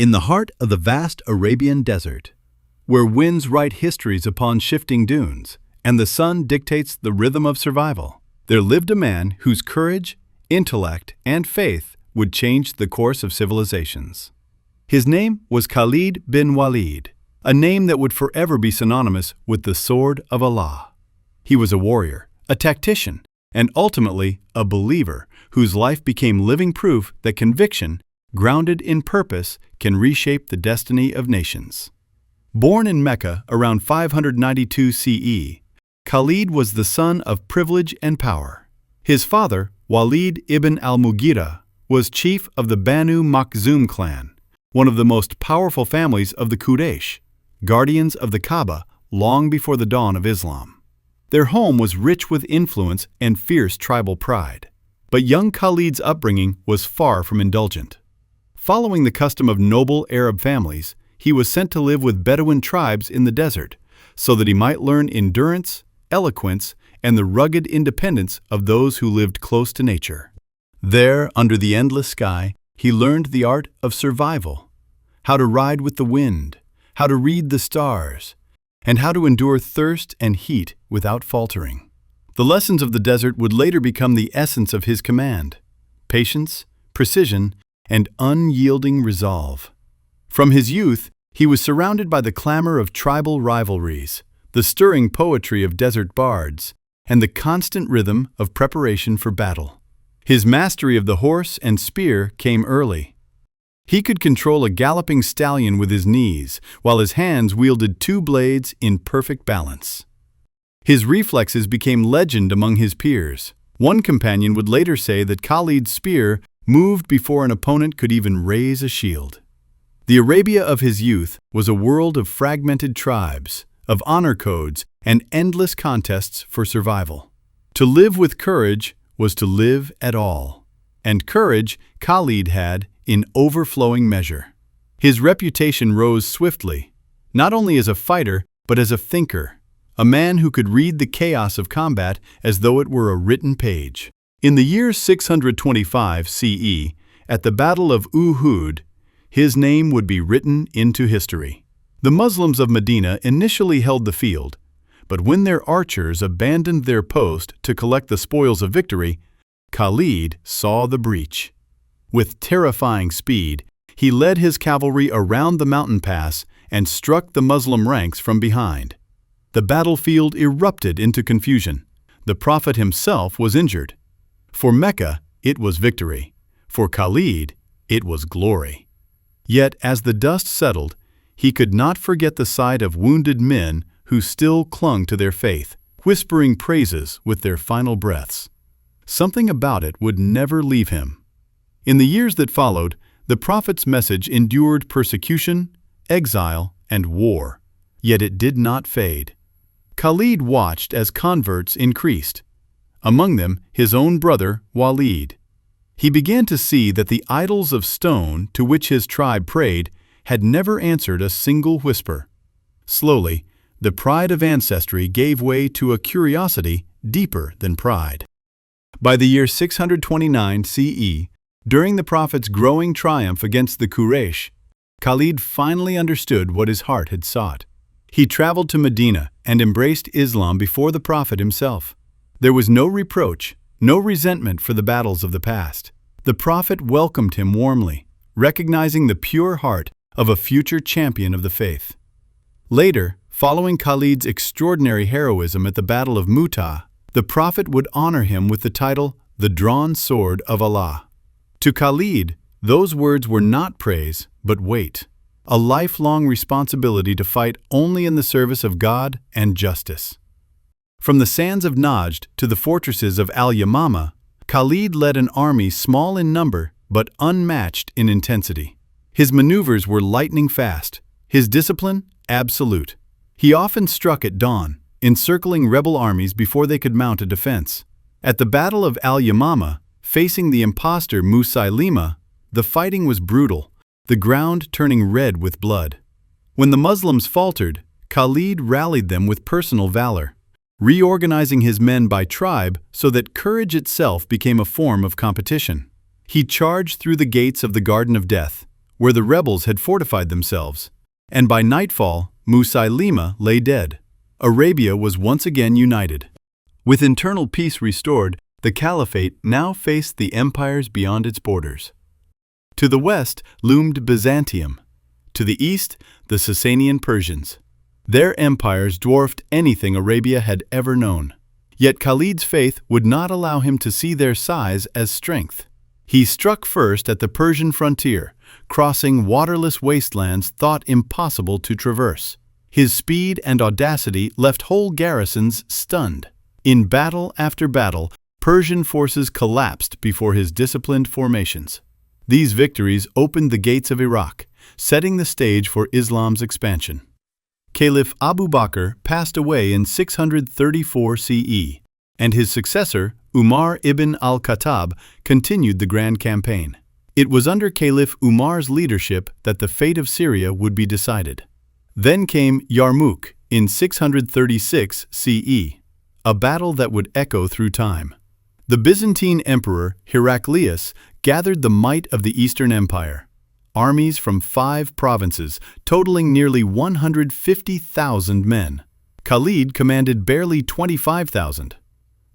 In the heart of the vast Arabian desert, where winds write histories upon shifting dunes and the sun dictates the rhythm of survival, there lived a man whose courage, intellect, and faith would change the course of civilizations. His name was Khalid bin Walid, a name that would forever be synonymous with the sword of Allah. He was a warrior, a tactician, and ultimately a believer whose life became living proof that conviction, grounded in purpose, can reshape the destiny of nations. Born in Mecca around 592 CE, Khalid was the son of privilege and power. His father, Walid ibn al-Mughira, was chief of the Banu Makhzum clan, one of the most powerful families of the Quraysh, guardians of the Kaaba long before the dawn of Islam. Their home was rich with influence and fierce tribal pride. But young Khalid's upbringing was far from indulgent. Following the custom of noble Arab families, he was sent to live with Bedouin tribes in the desert so that he might learn endurance, eloquence, and the rugged independence of those who lived close to nature. There, under the endless sky, he learned the art of survival, how to ride with the wind, how to read the stars, and how to endure thirst and heat without faltering. The lessons of the desert would later become the essence of his command: patience, precision, and unyielding resolve. From his youth, he was surrounded by the clamor of tribal rivalries, the stirring poetry of desert bards, and the constant rhythm of preparation for battle. His mastery of the horse and spear came early. He could control a galloping stallion with his knees, while his hands wielded two blades in perfect balance. His reflexes became legend among his peers. One companion would later say that Khalid's spear moved before an opponent could even raise a shield. The Arabia of his youth was a world of fragmented tribes, of honor codes, and endless contests for survival. To live with courage was to live at all, and courage Khalid had in overflowing measure. His reputation rose swiftly, not only as a fighter but as a thinker, a man who could read the chaos of combat as though it were a written page. In the year 625 CE, at the Battle of Uhud, his name would be written into history. The Muslims of Medina initially held the field, but when their archers abandoned their post to collect the spoils of victory, Khalid saw the breach. With terrifying speed, he led his cavalry around the mountain pass and struck the Muslim ranks from behind. The battlefield erupted into confusion. The Prophet himself was injured. For Mecca, it was victory. For Khalid, it was glory. Yet, as the dust settled, he could not forget the sight of wounded men who still clung to their faith, whispering praises with their final breaths. Something about it would never leave him. In the years that followed, the Prophet's message endured persecution, exile, and war. Yet it did not fade. Khalid watched as converts increased. Among them, his own brother, Walid. He began to see that the idols of stone to which his tribe prayed had never answered a single whisper. Slowly, the pride of ancestry gave way to a curiosity deeper than pride. By the year 629 CE, during the Prophet's growing triumph against the Quraysh, Khalid finally understood what his heart had sought. He traveled to Medina and embraced Islam before the Prophet himself. There was no reproach, no resentment for the battles of the past. The Prophet welcomed him warmly, recognizing the pure heart of a future champion of the faith. Later, following Khalid's extraordinary heroism at the Battle of Mu'tah, the Prophet would honor him with the title, the Drawn Sword of Allah. To Khalid, those words were not praise, but weight, a lifelong responsibility to fight only in the service of God and justice. From the sands of Najd to the fortresses of Al-Yamama, Khalid led an army small in number but unmatched in intensity. His maneuvers were lightning fast, his discipline absolute. He often struck at dawn, encircling rebel armies before they could mount a defense. At the Battle of Al-Yamama, facing the impostor Musaylima, the fighting was brutal, the ground turning red with blood. When the Muslims faltered, Khalid rallied them with personal valor, reorganizing his men by tribe so that courage itself became a form of competition. He charged through the gates of the Garden of Death, where the rebels had fortified themselves, and by nightfall, Musaylima lay dead. Arabia was once again united. With internal peace restored, the caliphate now faced the empires beyond its borders. To the west loomed Byzantium. To the east, the Sasanian Persians. Their empires dwarfed anything Arabia had ever known. Yet Khalid's faith would not allow him to see their size as strength. He struck first at the Persian frontier, crossing waterless wastelands thought impossible to traverse. His speed and audacity left whole garrisons stunned. In battle after battle, Persian forces collapsed before his disciplined formations. These victories opened the gates of Iraq, setting the stage for Islam's expansion. Caliph Abu Bakr passed away in 634 CE, and his successor, Umar ibn al-Khattab, continued the grand campaign. It was under Caliph Umar's leadership that the fate of Syria would be decided. Then came Yarmouk in 636 CE, a battle that would echo through time. The Byzantine Emperor Heraclius gathered the might of the Eastern Empire. Armies from 5 provinces, totaling nearly 150,000 men. Khalid commanded barely 25,000.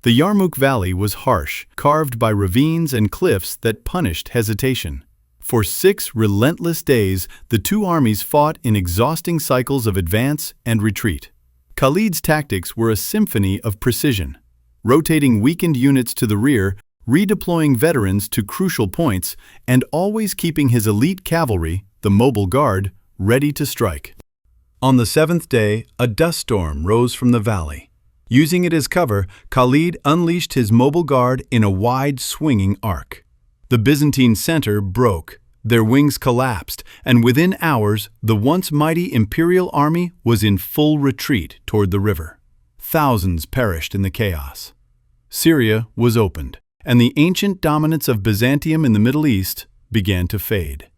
The Yarmouk Valley was harsh, carved by ravines and cliffs that punished hesitation. For 6 relentless days, the two armies fought in exhausting cycles of advance and retreat. Khalid's tactics were a symphony of precision, rotating weakened units to the rear, redeploying veterans to crucial points, and always keeping his elite cavalry, the mobile guard, ready to strike. On the 7th day, a dust storm rose from the valley. Using it as cover, Khalid unleashed his mobile guard in a wide, swinging arc. The Byzantine center broke, their wings collapsed, and within hours, the once mighty imperial army was in full retreat toward the river. Thousands perished in the chaos. Syria was opened, and the ancient dominance of Byzantium in the Middle East began to fade.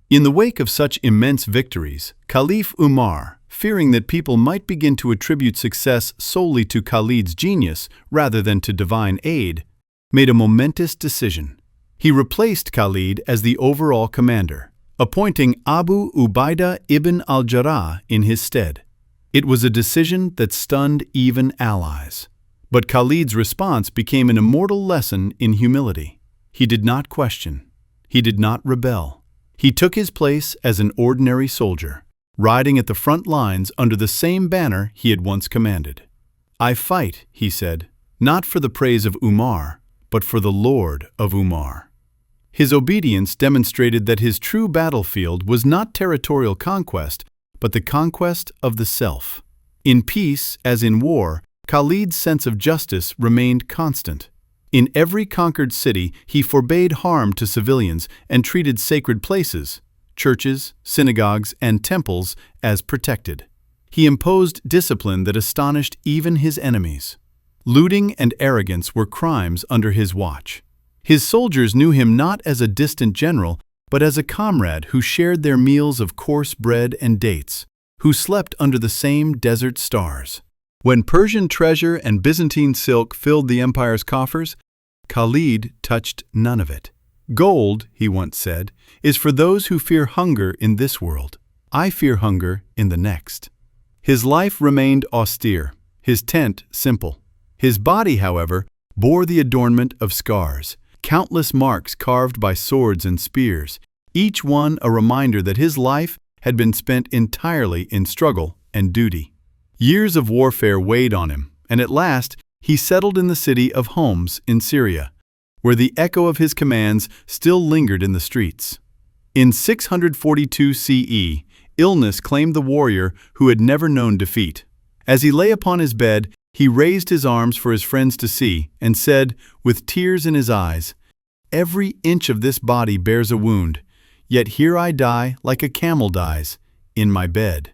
In the wake of such immense victories, Caliph Umar, fearing that people might begin to attribute success solely to Khalid's genius rather than to divine aid, made a momentous decision. He replaced Khalid as the overall commander, appointing Abu Ubaidah ibn al-Jarrah in his stead. It was a decision that stunned even allies. But Khalid's response became an immortal lesson in humility. He did not question. He did not rebel. He took his place as an ordinary soldier, riding at the front lines under the same banner he had once commanded. "I fight," he said, "not for the praise of Umar, but for the Lord of Umar." His obedience demonstrated that his true battlefield was not territorial conquest, but the conquest of the self. In peace, as in war, Khalid's sense of justice remained constant. In every conquered city, he forbade harm to civilians and treated sacred places, churches, synagogues, and temples as protected. He imposed discipline that astonished even his enemies. Looting and arrogance were crimes under his watch. His soldiers knew him not as a distant general, but as a comrade who shared their meals of coarse bread and dates, who slept under the same desert stars. When Persian treasure and Byzantine silk filled the empire's coffers, Khalid touched none of it. "Gold," he once said, "is for those who fear hunger in this world. I fear hunger in the next." His life remained austere, his tent simple. His body, however, bore the adornment of scars, countless marks carved by swords and spears, each one a reminder that his life had been spent entirely in struggle and duty. Years of warfare weighed on him, and at last he settled in the city of Homs in Syria, where the echo of his commands still lingered in the streets. In 642 CE, illness claimed the warrior who had never known defeat. As he lay upon his bed, he raised his arms for his friends to see and said, with tears in his eyes, "Every inch of this body bears a wound, yet here I die like a camel dies, in my bed."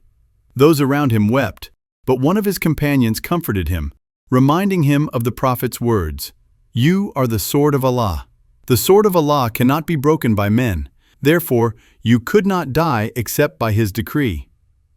Those around him wept, but one of his companions comforted him, reminding him of the prophet's words, "You are the sword of Allah. The sword of Allah cannot be broken by men. Therefore, you could not die except by his decree."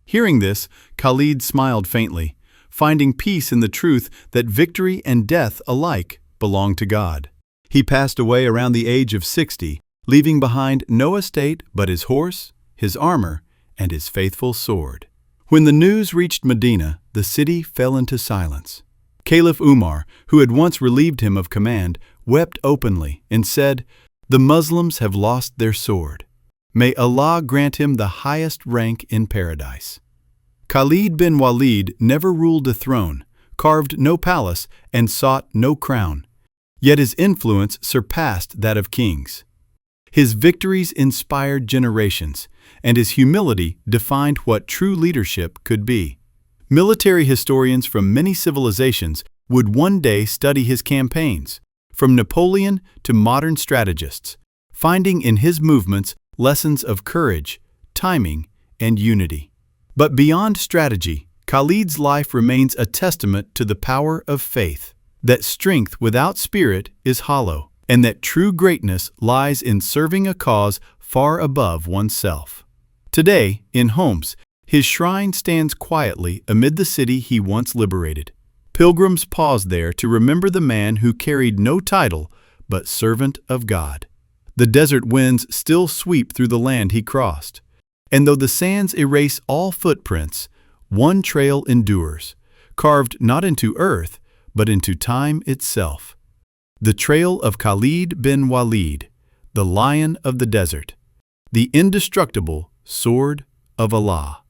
Hearing this, Khalid smiled faintly, finding peace in the truth that victory and death alike belong to God. He passed away around the age of 60, leaving behind no estate but his horse, his armor, and his faithful sword. When the news reached Medina, the city fell into silence. Caliph Umar, who had once relieved him of command, wept openly and said, "The Muslims have lost their sword. May Allah grant him the highest rank in paradise." Khalid bin Walid never ruled a throne, carved no palace, and sought no crown. Yet his influence surpassed that of kings. His victories inspired generations, and his humility defined what true leadership could be. Military historians from many civilizations would one day study his campaigns, from Napoleon to modern strategists, finding in his movements lessons of courage, timing, and unity. But beyond strategy, Khalid's life remains a testament to the power of faith, that strength without spirit is hollow, and that true greatness lies in serving a cause far above oneself. Today, in Homs, his shrine stands quietly amid the city he once liberated. Pilgrims pause there to remember the man who carried no title but servant of God. The desert winds still sweep through the land he crossed, and though the sands erase all footprints, one trail endures, carved not into earth, but into time itself. The trail of Khalid bin Walid, the lion of the desert, the indestructible sword of Allah.